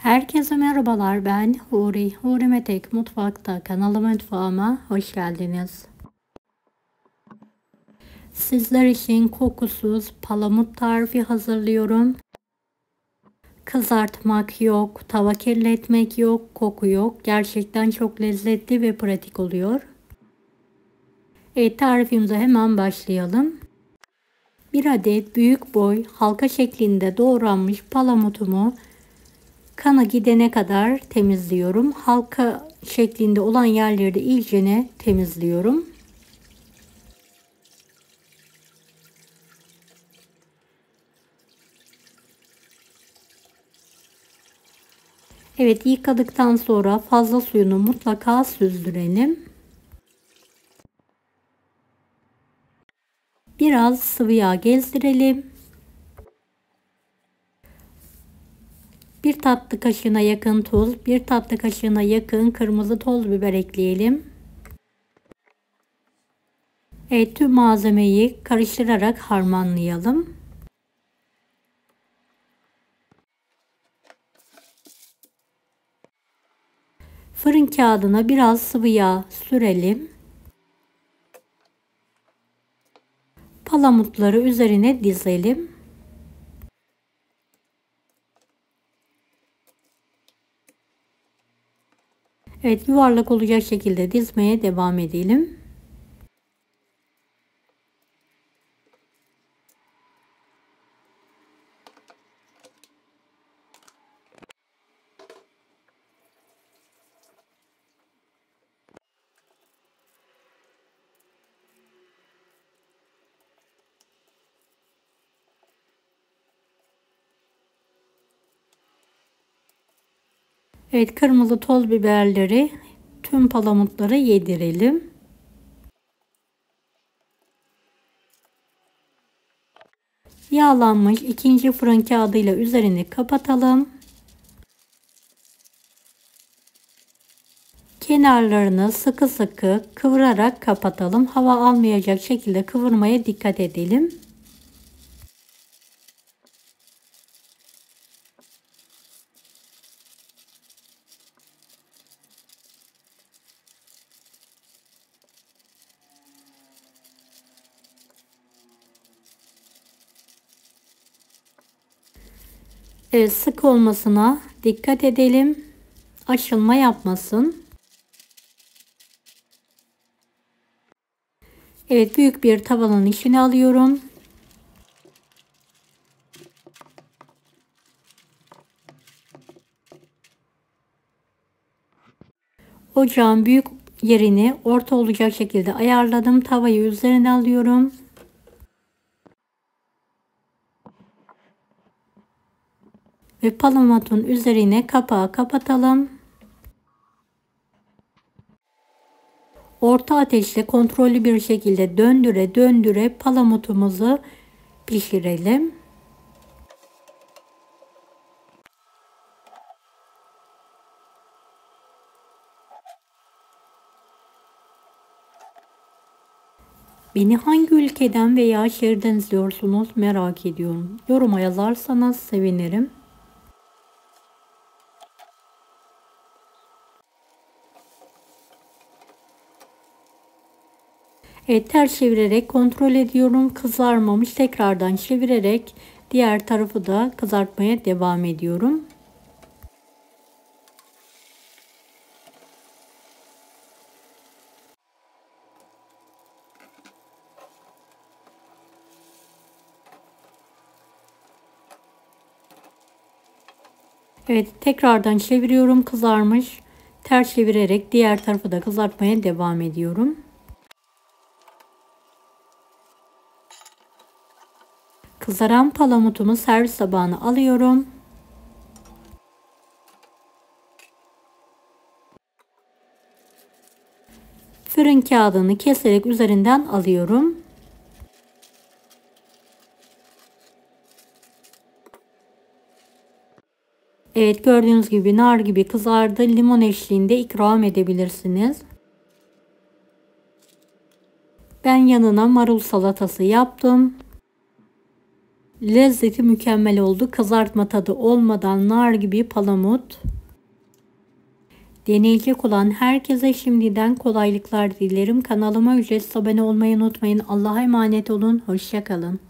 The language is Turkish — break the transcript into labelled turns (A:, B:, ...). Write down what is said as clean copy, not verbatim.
A: Herkese merhabalar, ben Huri. Huri Metek Mutfak'ta kanalıma mutfağıma hoş geldiniz. Sizler için kokusuz palamut tarifi hazırlıyorum. Kızartmak yok, tava kirletmek yok, koku yok. Gerçekten çok lezzetli ve pratik oluyor. Tarifimize hemen başlayalım. Bir adet büyük boy halka şeklinde doğranmış palamutumu kana gidene kadar temizliyorum. Halka şeklinde olan yerleri de iyicene temizliyorum. Evet, yıkadıktan sonra fazla suyunu mutlaka süzdürelim. Biraz sıvı yağ gezdirelim. Bir tatlı kaşığına yakın tuz, bir tatlı kaşığına yakın kırmızı toz biber ekleyelim. Evet, tüm malzemeyi karıştırarak harmanlayalım. Fırın kağıdına biraz sıvı yağ sürelim. Palamutları üzerine dizelim. Evet, yuvarlak olacak şekilde dizmeye devam edelim. Evet, kırmızı toz biberleri tüm palamutlara yedirelim. Yağlanmış ikinci fırın kağıdıyla üzerini kapatalım. Kenarlarını sıkı sıkı kıvırarak kapatalım. Hava almayacak şekilde kıvırmaya dikkat edelim. Evet, sık olmasına dikkat edelim. Açılma yapmasın. Evet, büyük bir tavanın içine alıyorum. Ocağın büyük yerini orta olacak şekilde ayarladım. Tavayı üzerine alıyorum. Ve palamutun üzerine kapağı kapatalım. Orta ateşte kontrollü bir şekilde döndüre döndüre palamutumuzu pişirelim. Beni hangi ülkeden veya şehirden izliyorsunuz merak ediyorum. Yoruma yazarsanız sevinirim. Evet, ters çevirerek kontrol ediyorum. Kızarmamış, tekrardan çevirerek diğer tarafı da kızartmaya devam ediyorum. Evet, tekrardan çeviriyorum, kızarmış. Ters çevirerek diğer tarafı da kızartmaya devam ediyorum. Kızaran palamutumu servis tabağına alıyorum. Fırın kağıdını keserek üzerinden alıyorum. Evet, gördüğünüz gibi nar gibi kızardı. Limon eşliğinde ikram edebilirsiniz. Ben yanına marul salatası yaptım. Lezzeti mükemmel oldu. Kızartma tadı olmadan nar gibi palamut. Deneyecek olan herkese şimdiden kolaylıklar dilerim. Kanalıma ücretsiz abone olmayı unutmayın. Allah'a emanet olun. Hoşça kalın.